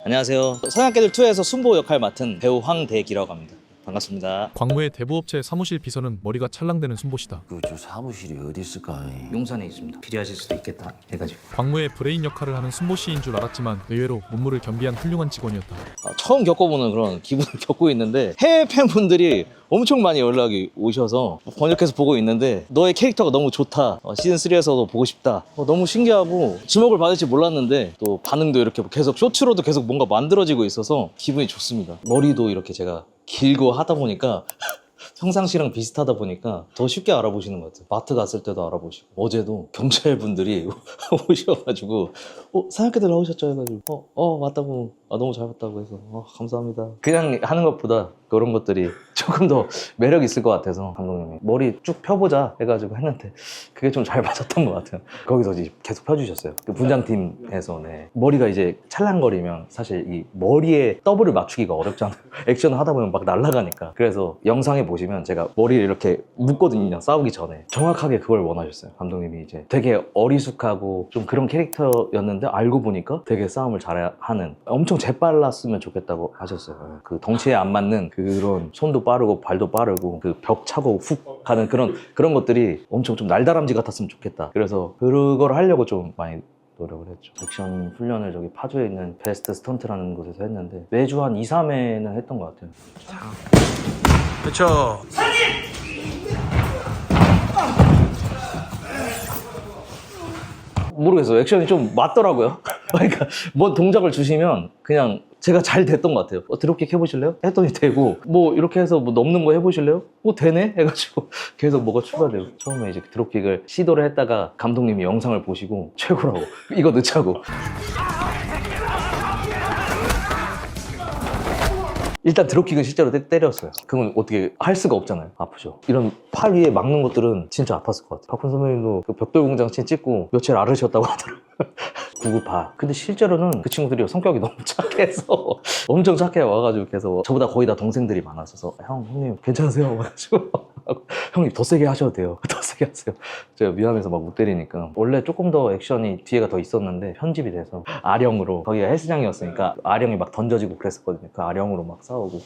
안녕하세요. 서양깨들 2에서 순보 역할 맡은 배우 황대기라고 합니다. 반갑습니다. 광무의 대부업체 사무실 비서는 머리가 찰랑대는 순보시다. 저 사무실이 어디 있을까? 용산에 있습니다. 필요하실 수도 있겠다 해가지고. 광무의 브레인 역할을 하는 순보씨인 줄 알았지만 의외로 문무를 겸비한 훌륭한 직원이었다. 처음 겪어보는 그런 기분을 겪고 있는데 해외 팬분들이 엄청 많이 연락이 오셔서 번역해서 보고 있는데 너의 캐릭터가 너무 좋다. 시즌 3에서도 보고 싶다. 너무 신기하고 주목을 받을지 몰랐는데 또 반응도 이렇게 계속 쇼츠로도 계속 뭔가 만들어지고 있어서 기분이 좋습니다. 머리도 이렇게 제가 길고 하다 보니까 평상시랑 비슷하다 보니까 더 쉽게 알아보시는 것 같아요. 마트 갔을 때도 알아보시고 어제도 경찰분들이 오셔가지고 사냥개들 나오셨죠? 해가지고 맞다고 너무 잘 봤다고 해서 감사합니다. 그냥 하는 것보다 그런 것들이 조금 더 매력 있을 것 같아서 감독님이 머리 쭉 펴보자 해가지고 했는데 그게 좀 잘 맞았던 것 같아요. 거기서 이제 계속 펴주셨어요. 그 분장팀에서. 네. 머리가 이제 찰랑거리면 사실 이 머리에 더블을 맞추기가 어렵잖아요. 액션을 하다 보면 막 날아가니까. 그래서 영상에 보시면 제가 머리를 이렇게 묶거든요. 싸우기 전에. 정확하게 그걸 원하셨어요. 감독님이 이제 되게 어리숙하고 좀 그런 캐릭터였는데 알고 보니까 되게 싸움을 잘하는, 엄청 재빨랐으면 좋겠다고 하셨어요. 그 덩치에 안 맞는 그런 손도 빠르고 발도 빠르고 그 벽 차고 훅 가는 그런 것들이 엄청 좀 날다람쥐 같았으면 좋겠다. 그래서 그걸 하려고 좀 많이 노력을 했죠. 액션 훈련을 저기 파주에 있는 베스트 스턴트라는 곳에서 했는데 매주 한 2, 3회는 했던 것 같아요. 그렇죠. 모르겠어요. 액션이 좀 맞더라고요. 그러니까 뭐 동작을 주시면 그냥 제가 잘 됐던 것 같아요. 드롭킥 해보실래요? 했더니 되고, 뭐 이렇게 해서 뭐 넘는 거 해보실래요? 되네? 해가지고 계속 뭐가 추가되고. 처음에 이제 드롭킥을 시도를 했다가 감독님이 영상을 보시고 최고라고, 이거 넣자고. 일단 드롭킥은 실제로 때렸어요. 그건 어떻게 할 수가 없잖아요. 아프죠. 이런 팔 위에 막는 것들은 진짜 아팠을 것 같아요. 박훈 선배님도 그 벽돌공장 씬 찍고 며칠 앓으셨다고 하더라고요. 구급파. 근데 실제로는 그 친구들이 성격이 너무 착해서 엄청 착해 와가지고 계속 저보다 거의 다 동생들이 많았어서 형님 괜찮으세요? 와가지고 형님 더 세게 하셔도 돼요. 더 세게 하세요. 제가 미안해서 막 못 때리니까. 원래 조금 더 액션이 뒤에가 더 있었는데 편집이 돼서 아령으로, 거기가 헬스장이었으니까 아령이 막 던져지고 그랬었거든요. 그 아령으로 막 싸우고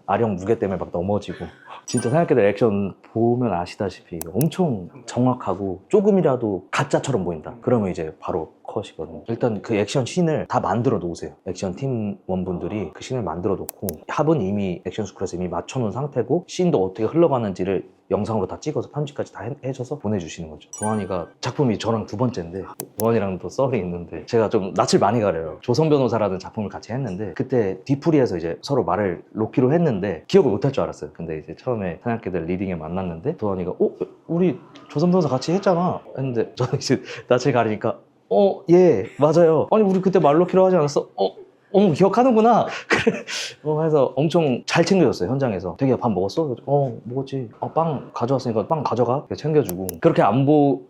아령 무게 때문에 막 넘어지고. 진짜 생각해도 액션 보면 아시다시피 엄청 정확하고 조금이라도 가짜처럼 보인다 그러면 이제 바로 컷이거든요. 일단 그 액션 씬을 다 만들어 놓으세요. 액션 팀원분들이 그 씬을 만들어 놓고 합은 이미 액션 스쿨에서 이미 맞춰 놓은 상태고 씬도 어떻게 흘러가는지를 영상으로 다 찍어서 편집까지 다 해줘서 보내주시는 거죠. 동환이가 작품이 저랑 두 번째인데, 동환이랑도 썰이 있는데 제가 좀 낯을 많이 가려요. 조선 변호사라는 작품을 같이 했는데 그때 뒤풀이에서 이제 서로 말을 놓기로 했는데 기억을 못할 줄 알았어요. 근데 이제 처음에 사냥개들 리딩에 만났는데 동환이가 우리 조선 변호사 같이 했잖아 했는데 저는 이제 낯을 가리니까 예 맞아요. 아니 우리 그때 말 놓기로 하지 않았어? 기억하는구나. 그래. 해서 엄청 잘 챙겨줬어요, 현장에서. 되게 밥 먹었어? 먹었지. 빵 가져왔으니까 빵 가져가. 챙겨주고. 그렇게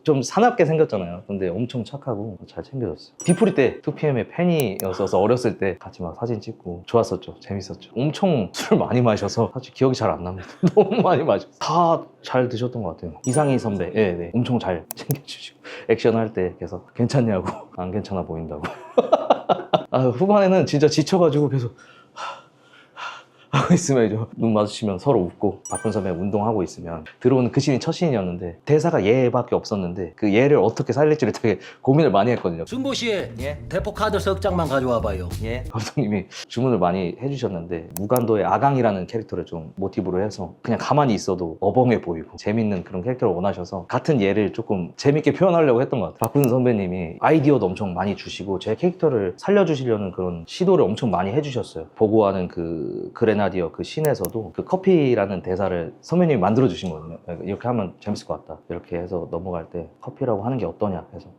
좀 사납게 생겼잖아요. 근데 엄청 착하고 잘 챙겨줬어요. 디프리 때 2PM의 팬이었어서 어렸을 때 같이 막 사진 찍고 좋았었죠. 재밌었죠. 엄청 술 많이 마셔서 사실 기억이 잘 안 납니다. 너무 많이 마셔서. 다 잘 드셨던 것 같아요. 이상희 선배, 네. 엄청 잘 챙겨주시고. 액션 할 때 계속 괜찮냐고. 안 괜찮아 보인다고. 후반에는 진짜 지쳐가지고 계속 하고 있으면 이제 눈 마주치면 서로 웃고, 박훈 선배 운동하고 있으면 들어오는 그 씬이 첫 씬이었는데 대사가 얘밖에 없었는데 그 얘를 어떻게 살릴지를 되게 고민을 많이 했거든요. 순보씨, 대포 카드 석 장만 가져와봐요. 감독님이 주문을 많이 해주셨는데 무간도의 아강이라는 캐릭터를 좀 모티브로 해서 그냥 가만히 있어도 어벙해 보이고 재밌는 그런 캐릭터를 원하셔서 같은 얘를 조금 재밌게 표현하려고 했던 것 같아요. 박훈 선배님이 아이디어도 엄청 많이 주시고 제 캐릭터를 살려주시려는 그런 시도를 엄청 많이 해주셨어요. 보고하는 그 그레나디어 그 씬에서도 그 커피라는 대사를 선배님이 만들어주신 거거든요. 이렇게 하면 재밌을 것 같다. 이렇게 해서 넘어갈 때 커피라고 하는 게 어떠냐 해서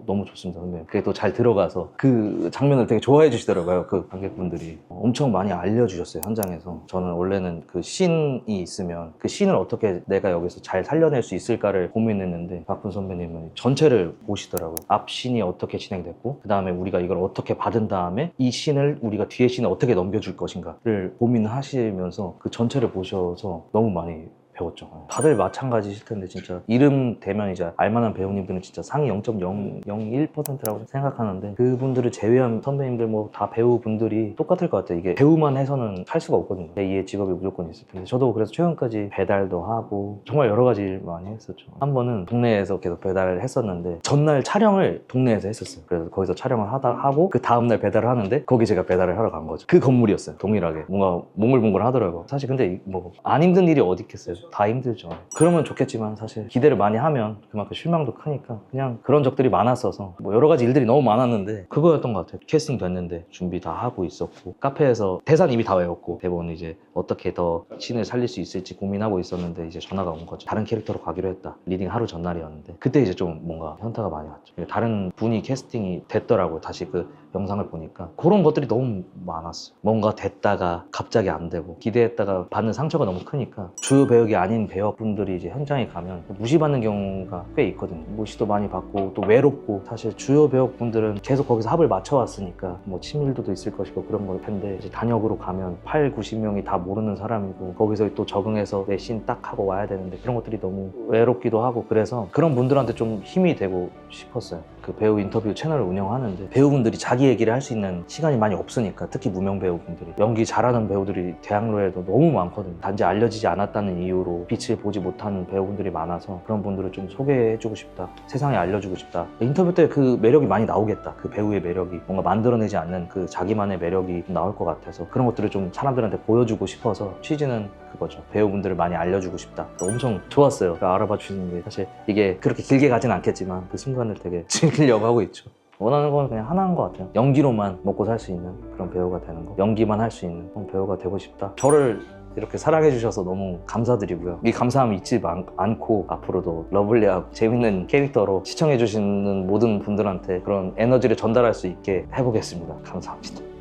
너무 좋습니다 선배님. 그게 또 잘 들어가서 그 장면을 되게 좋아해 주시더라고요. 그 관객분들이 엄청 많이 알려주셨어요, 현장에서. 저는 원래는 그 씬이 있으면 그 씬을 어떻게 내가 여기서 잘 살려낼 수 있을까를 고민했는데 박훈 선배님은 전체를 보시더라고요. 앞 씬이 어떻게 진행됐고 그 다음에 우리가 이걸 어떻게 받은 다음에 이 씬을 우리가 뒤에 씬을 어떻게 넘겨줄 것인가를 고민하시면서 그 전체를 보셔서 너무 많이 배웠죠. 다들 마찬가지실 텐데 진짜 이름 대면 이제 알만한 배우님들은 진짜 상위 0.001%라고 생각하는데 그분들을 제외한 선배님들 뭐 다 배우분들이 똑같을 것 같아요. 이게 배우만 해서는 살 수가 없거든요. 제2의 직업이 무조건 있을 텐데 저도 그래서 최근까지 배달도 하고 정말 여러 가지 일 많이 했었죠. 한 번은 동네에서 계속 배달을 했었는데 전날 촬영을 동네에서 했었어요. 그래서 거기서 촬영을 하고 그 다음날 배달을 하는데 거기 제가 배달을 하러 간 거죠. 그 건물이었어요. 동일하게 뭔가 몽글몽글 하더라고요. 사실 근데 뭐 안 힘든 일이 어디 있겠어요. 다 힘들죠. 그러면 좋겠지만 사실 기대를 많이 하면 그만큼 실망도 크니까 그냥 그런 적들이 많았어서 뭐 여러 가지 일들이 너무 많았는데 그거였던 것 같아요. 캐스팅 됐는데 준비 다 하고 있었고 카페에서 대사는 이미 다 외웠고 대본 이제 어떻게 더 신을 살릴 수 있을지 고민하고 있었는데 이제 전화가 온 거죠. 다른 캐릭터로 가기로 했다. 리딩 하루 전날이었는데 그때 이제 좀 뭔가 현타가 많이 왔죠. 다른 분이 캐스팅이 됐더라고요. 다시 그 영상을 보니까 그런 것들이 너무 많았어요. 뭔가 됐다가 갑자기 안 되고 기대했다가 받는 상처가 너무 크니까 주요 배역이 아닌 배우분들이 이제 현장에 가면 무시받는 경우가 꽤 있거든요. 무시도 많이 받고 또 외롭고 사실 주요 배우분들은 계속 거기서 합을 맞춰왔으니까 뭐 친밀도도 있을 것이고 그런 걸 텐데 이제 단역으로 가면 8, 90명이 다 모르는 사람이고 거기서 또 적응해서 내 씬 딱 하고 와야 되는데 그런 것들이 너무 외롭기도 하고 그래서 그런 분들한테 좀 힘이 되고 싶었어요. 그 배우 인터뷰 채널을 운영하는데 배우분들이 자기 얘기를 할 수 있는 시간이 많이 없으니까 특히 무명 배우분들이 연기 잘하는 배우들이 대학로에도 너무 많거든요. 단지 알려지지 않았다는 이유로 빛을 보지 못하는 배우분들이 많아서 그런 분들을 좀 소개해주고 싶다. 세상에 알려주고 싶다. 인터뷰 때 그 매력이 많이 나오겠다. 그 배우의 매력이 뭔가 만들어내지 않는 그 자기만의 매력이 나올 것 같아서 그런 것들을 좀 사람들한테 보여주고 싶어서 취지는 그거죠. 배우분들을 많이 알려주고 싶다. 엄청 좋았어요. 알아봐 주시는 게 사실 이게 그렇게 길게 가진 않겠지만 그 순간을 되게 즐기려고 하고 있죠. 원하는 건 그냥 하나인 것 같아요. 연기로만 먹고 살 수 있는 그런 배우가 되는 거. 연기만 할 수 있는 그런 배우가 되고 싶다. 저를 이렇게 사랑해 주셔서 너무 감사드리고요. 이 감사함 잊지 않고 앞으로도 러블리하고 재밌는 캐릭터로 시청해 주시는 모든 분들한테 그런 에너지를 전달할 수 있게 해보겠습니다. 감사합니다.